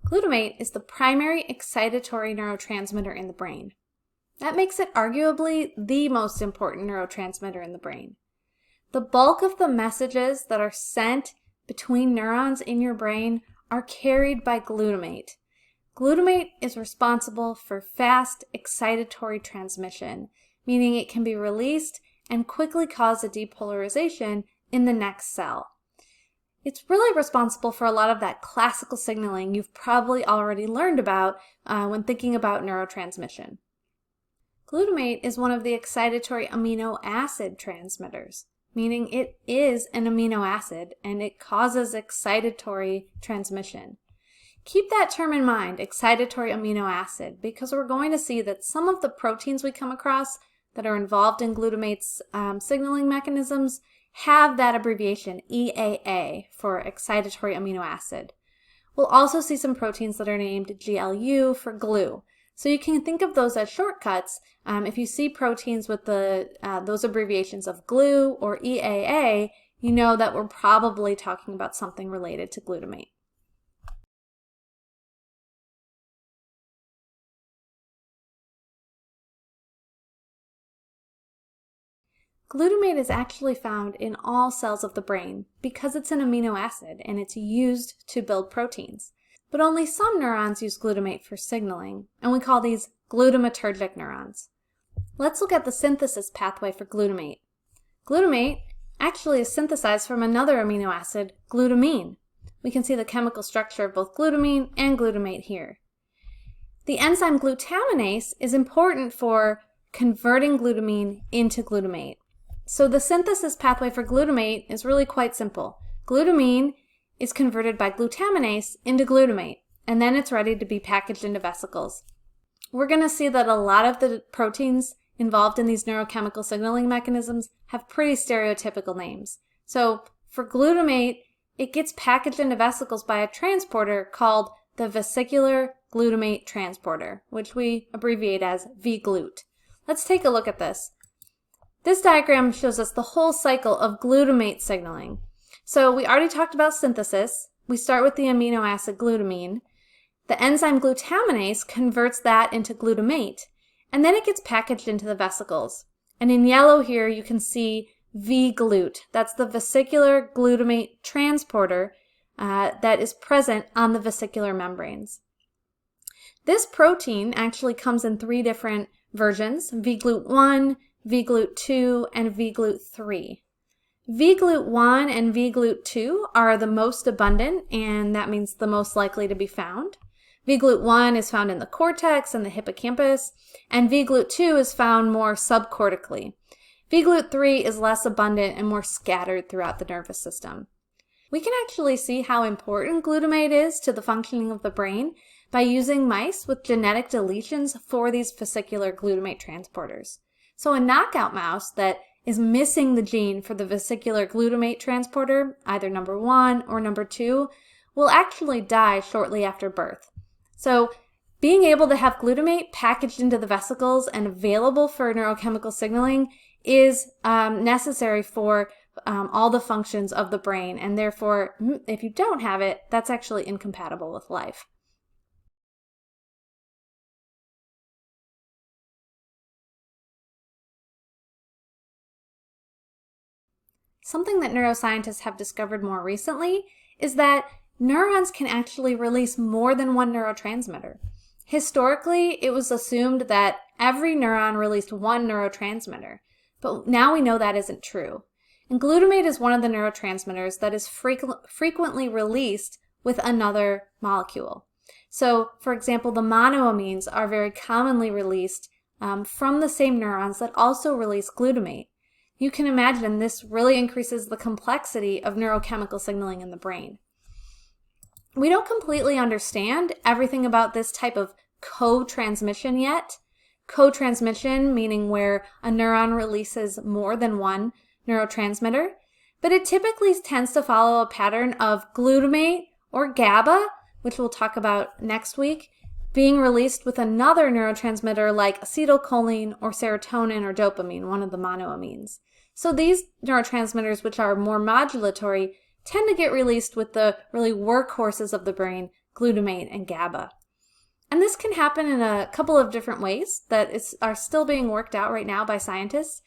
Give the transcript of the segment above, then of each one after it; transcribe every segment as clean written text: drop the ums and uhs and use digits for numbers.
Glutamate is the primary excitatory neurotransmitter in the brain. That makes it arguably the most important neurotransmitter in the brain. The bulk of the messages that are sent between neurons in your brain are carried by glutamate. Glutamate is responsible for fast excitatory transmission, meaning it can be released and quickly cause a depolarization in the next cell. It's really responsible for a lot of that classical signaling you've probably already learned about when thinking about neurotransmission. Glutamate is one of the excitatory amino acid transmitters, meaning it is an amino acid and it causes excitatory transmission. Keep that term in mind, excitatory amino acid, because we're going to see that some of the proteins we come across that are involved in glutamate's signaling mechanisms have that abbreviation, EAA, for excitatory amino acid. We'll also see some proteins that are named GLU for glue. So you can think of those as shortcuts. If you see proteins with those abbreviations of glue or EAA, you know that we're probably talking about something related to glutamate. Glutamate is actually found in all cells of the brain because it's an amino acid and it's used to build proteins. But only some neurons use glutamate for signaling, and we call these glutamatergic neurons. Let's look at the synthesis pathway for glutamate. Glutamate actually is synthesized from another amino acid, glutamine. We can see the chemical structure of both glutamine and glutamate here. The enzyme glutaminase is important for converting glutamine into glutamate. So the synthesis pathway for glutamate is really quite simple. Glutamine is converted by glutaminase into glutamate, and then it's ready to be packaged into vesicles. We're going to see that a lot of the proteins involved in these neurochemical signaling mechanisms have pretty stereotypical names. So for glutamate, it gets packaged into vesicles by a transporter called the vesicular glutamate transporter, which we abbreviate as VGLUT. Let's take a look at this. This diagram shows us the whole cycle of glutamate signaling. So we already talked about synthesis. We start with the amino acid glutamine. The enzyme glutaminase converts that into glutamate, and then it gets packaged into the vesicles. And in yellow here, you can see VGLUT. That's the vesicular glutamate transporter that is present on the vesicular membranes. This protein actually comes in 3 different versions, VGLUT1, VGLUT2, and VGLUT3. VGLUT1 and VGLUT2 are the most abundant, and that means the most likely to be found. VGLUT1 is found in the cortex and the hippocampus, and VGLUT2 is found more subcortically. VGLUT3 is less abundant and more scattered throughout the nervous system. We can actually see how important glutamate is to the functioning of the brain by using mice with genetic deletions for these vesicular glutamate transporters. So a knockout mouse that is missing the gene for the vesicular glutamate transporter, either number 1 or number 2, will actually die shortly after birth. So being able to have glutamate packaged into the vesicles and available for neurochemical signaling is necessary for all the functions of the brain, and therefore, if you don't have it, that's actually incompatible with life. Something that neuroscientists have discovered more recently is that neurons can actually release more than one neurotransmitter. Historically, it was assumed that every neuron released one neurotransmitter, but now we know that isn't true. And glutamate is one of the neurotransmitters that is frequently released with another molecule. So, for example, the monoamines are very commonly released from the same neurons that also release glutamate. You can imagine this really increases the complexity of neurochemical signaling in the brain. We don't completely understand everything about this type of co-transmission yet. Co-transmission meaning where a neuron releases more than one neurotransmitter, but it typically tends to follow a pattern of glutamate or GABA, which we'll talk about next week, being released with another neurotransmitter like acetylcholine or serotonin or dopamine, one of the monoamines. So these neurotransmitters, which are more modulatory, tend to get released with the really workhorses of the brain, glutamate and GABA. And this can happen in a couple of different ways that are still being worked out right now by scientists.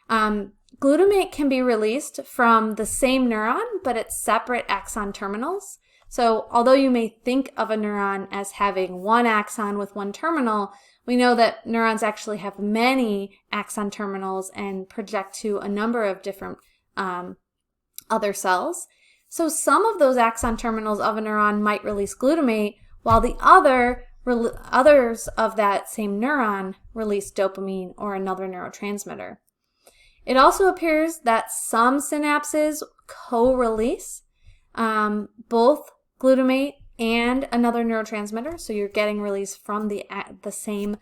Glutamate can be released from the same neuron, but at separate axon terminals. So although you may think of a neuron as having one axon with one terminal, we know that neurons actually have many axon terminals and project to a number of different other cells. So some of those axon terminals of a neuron might release glutamate, while the others of that same neuron release dopamine or another neurotransmitter. It also appears that some synapses co-release both glutamate and another neurotransmitter, so you're getting release from the same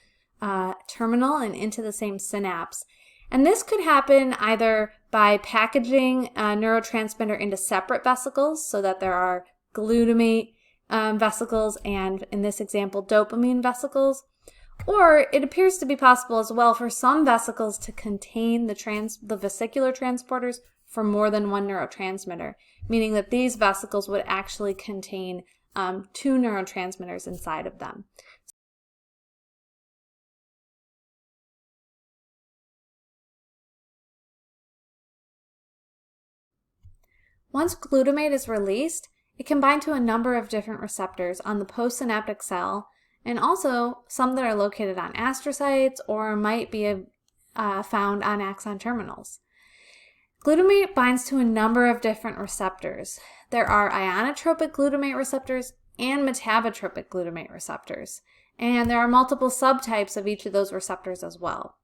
terminal and into the same synapse. And this could happen either by packaging a neurotransmitter into separate vesicles so that there are glutamate vesicles and, in this example, dopamine vesicles. Or it appears to be possible as well for some vesicles to contain the vesicular transporters for more than one neurotransmitter, meaning that these vesicles would actually contain two neurotransmitters inside of them. Once glutamate is released, it can bind to a number of different receptors on the postsynaptic cell, and also some that are located on astrocytes or might be found on axon terminals. Glutamate binds to a number of different receptors. There are ionotropic glutamate receptors and metabotropic glutamate receptors, and there are multiple subtypes of each of those receptors as well.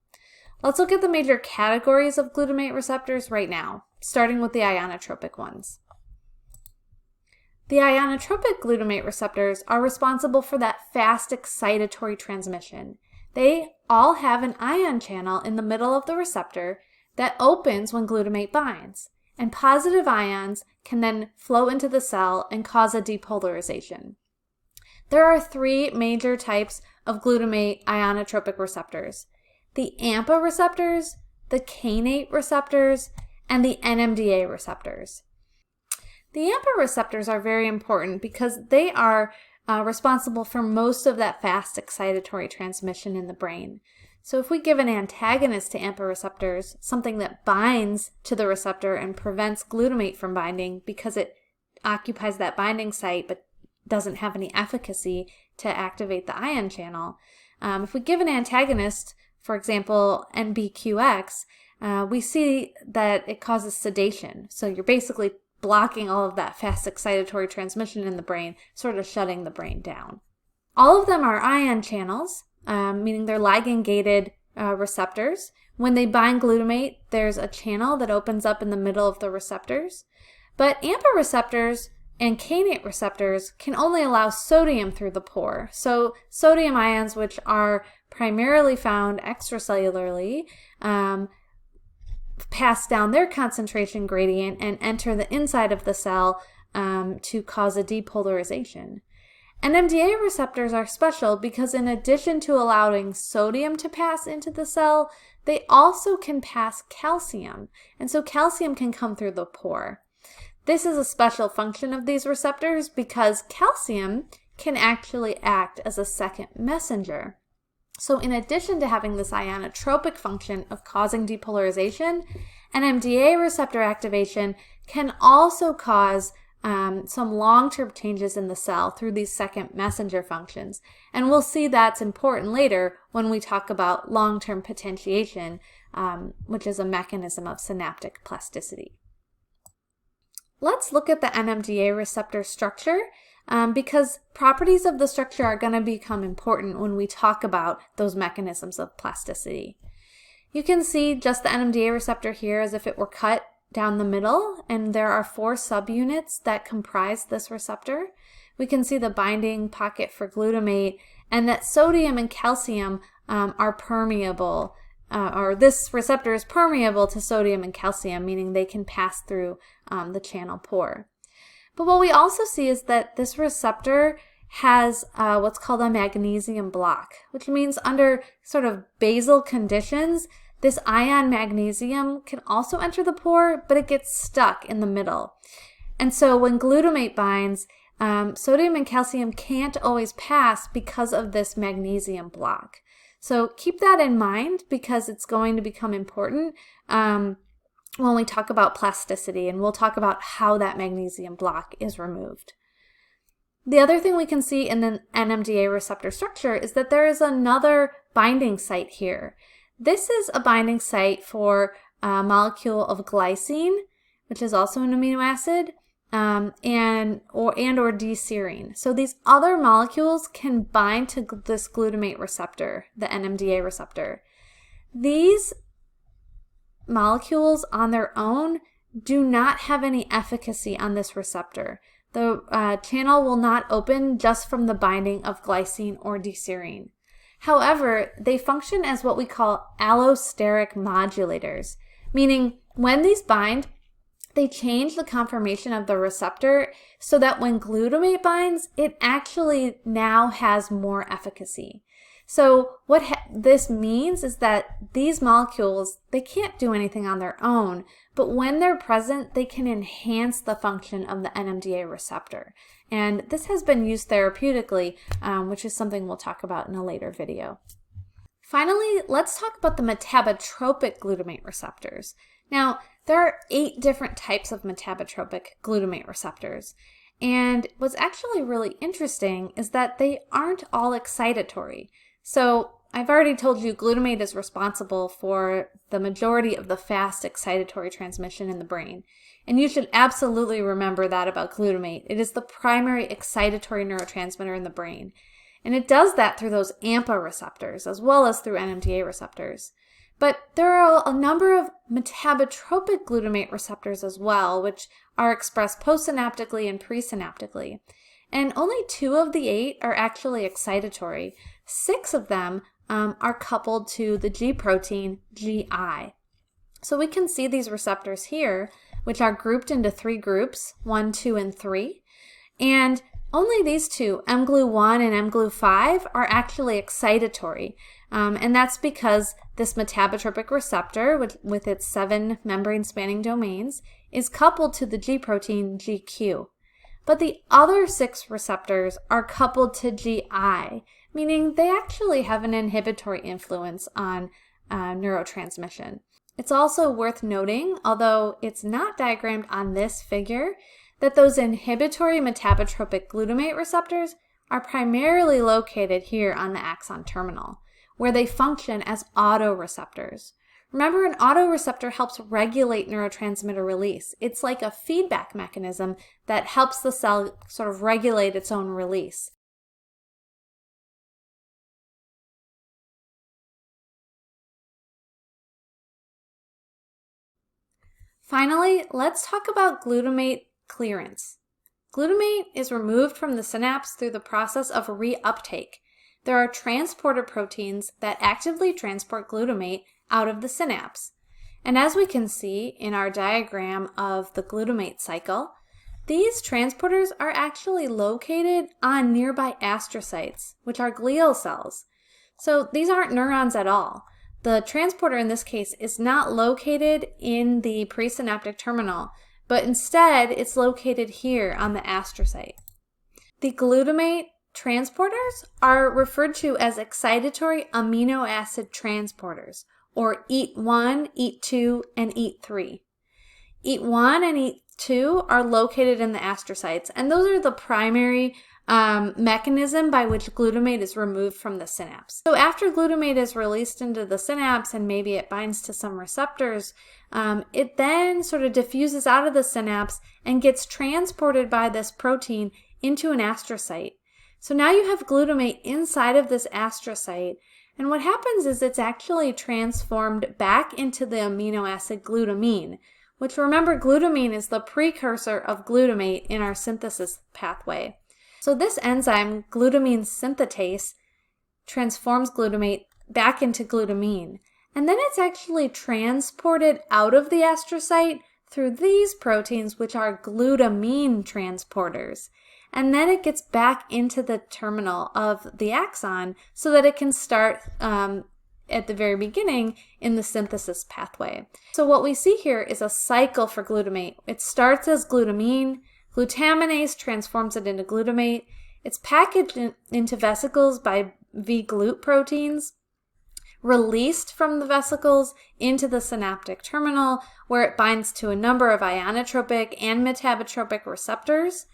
Let's look at the major categories of glutamate receptors right now, starting with the ionotropic ones. The ionotropic glutamate receptors are responsible for that fast excitatory transmission. They all have an ion channel in the middle of the receptor that opens when glutamate binds, and positive ions can then flow into the cell and cause a depolarization. There are three major types of glutamate ionotropic receptors: the AMPA receptors, the kainate receptors, and the NMDA receptors. The AMPA receptors are very important because they are responsible for most of that fast excitatory transmission in the brain. So if we give an antagonist to AMPA receptors, something that binds to the receptor and prevents glutamate from binding because it occupies that binding site but doesn't have any efficacy to activate the ion channel, if we give an antagonist, for example, NBQX, we see that it causes sedation. So you're basically blocking all of that fast excitatory transmission in the brain, sort of shutting the brain down. All of them are ion channels, meaning they're ligand-gated receptors. When they bind glutamate, there's a channel that opens up in the middle of the receptors. But AMPA receptors and kainate receptors can only allow sodium through the pore. So sodium ions, which are primarily found extracellularly, pass down their concentration gradient and enter the inside of the cell to cause a depolarization. NMDA receptors are special because in addition to allowing sodium to pass into the cell, they also can pass calcium, and so calcium can come through the pore. This is a special function of these receptors because calcium can actually act as a second messenger. So in addition to having this ionotropic function of causing depolarization, NMDA receptor activation can also cause some long-term changes in the cell through these second messenger functions. And we'll see that's important later when we talk about long-term potentiation, which is a mechanism of synaptic plasticity. Let's look at the NMDA receptor structure because properties of the structure are going to become important when we talk about those mechanisms of plasticity. You can see just the NMDA receptor here as if it were cut down the middle, and there are 4 subunits that comprise this receptor. We can see the binding pocket for glutamate, and that sodium and calcium are permeable, or this receptor is permeable to sodium and calcium, meaning they can pass through the channel pore. But what we also see is that this receptor has what's called a magnesium block, which means under sort of basal conditions, this ion magnesium can also enter the pore, but it gets stuck in the middle. And so when glutamate binds, sodium and calcium can't always pass because of this magnesium block. So keep that in mind because it's going to become important when we talk about plasticity, and we'll talk about how that magnesium block is removed. The other thing we can see in the NMDA receptor structure is that there is another binding site here. This is a binding site for a molecule of glycine, which is also an amino acid, and or D-serine. So these other molecules can bind to this glutamate receptor, the NMDA receptor. These molecules on their own do not have any efficacy on this receptor. The channel will not open just from the binding of glycine or D-serine. However, they function as what we call allosteric modulators, meaning when these bind, they change the conformation of the receptor so that when glutamate binds, it actually now has more efficacy. So what this means is that these molecules, they can't do anything on their own, but when they're present, they can enhance the function of the NMDA receptor. And this has been used therapeutically, which is something we'll talk about in a later video. Finally, let's talk about the metabotropic glutamate receptors. Now, there are 8 different types of metabotropic glutamate receptors. And what's actually really interesting is that they aren't all excitatory. So I've already told you glutamate is responsible for the majority of the fast excitatory transmission in the brain. And you should absolutely remember that about glutamate. It is the primary excitatory neurotransmitter in the brain. And it does that through those AMPA receptors as well as through NMDA receptors. But there are a number of metabotropic glutamate receptors as well, which are expressed postsynaptically and presynaptically. And only 2 of the 8 are actually excitatory. 6 of them are coupled to the G protein GI. So we can see these receptors here, which are grouped into 3 groups, 1, 2, and 3. And only these 2, mGlu1 and mGlu5, are actually excitatory. And that's because this metabotropic receptor, with its 7 membrane-spanning domains, is coupled to the G protein GQ. But the other 6 receptors are coupled to GI, meaning they actually have an inhibitory influence on neurotransmission. It's also worth noting, although it's not diagrammed on this figure, that those inhibitory metabotropic glutamate receptors are primarily located here on the axon terminal, where they function as autoreceptors. Remember, an autoreceptor helps regulate neurotransmitter release. It's like a feedback mechanism that helps the cell sort of regulate its own release. Finally, let's talk about glutamate clearance. Glutamate is removed from the synapse through the process of reuptake. There are transporter proteins that actively transport glutamate out of the synapse. And as we can see in our diagram of the glutamate cycle, these transporters are actually located on nearby astrocytes, which are glial cells. So these aren't neurons at all. The transporter in this case is not located in the presynaptic terminal, but instead it's located here on the astrocyte. The glutamate transporters are referred to as excitatory amino acid transporters, or EAT1, EAT2, and EAT3. EAT1 and EAT2 are located in the astrocytes, and those are the primary mechanism by which glutamate is removed from the synapse. So after glutamate is released into the synapse and maybe it binds to some receptors, it then sort of diffuses out of the synapse and gets transported by this protein into an astrocyte. So now you have glutamate inside of this astrocyte, and what happens is it's actually transformed back into the amino acid glutamine, which, remember, glutamine is the precursor of glutamate in our synthesis pathway. So this enzyme, glutamine synthetase, transforms glutamate back into glutamine. And then it's actually transported out of the astrocyte through these proteins, which are glutamine transporters. And then it gets back into the terminal of the axon so that it can start at the very beginning in the synthesis pathway. So what we see here is a cycle for glutamate. It starts as glutamine Glutaminase transforms it into glutamate. It's packaged into vesicles by V-glut proteins, released from the vesicles into the synaptic terminal, where it binds to a number of ionotropic and metabotropic receptors,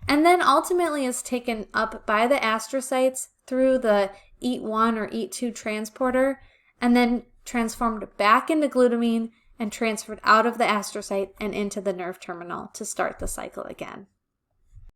and then ultimately is taken up by the astrocytes through the EAT1 or EAT2 transporter, and then transformed back into glutamine and transferred out of the astrocyte and into the nerve terminal to start the cycle again.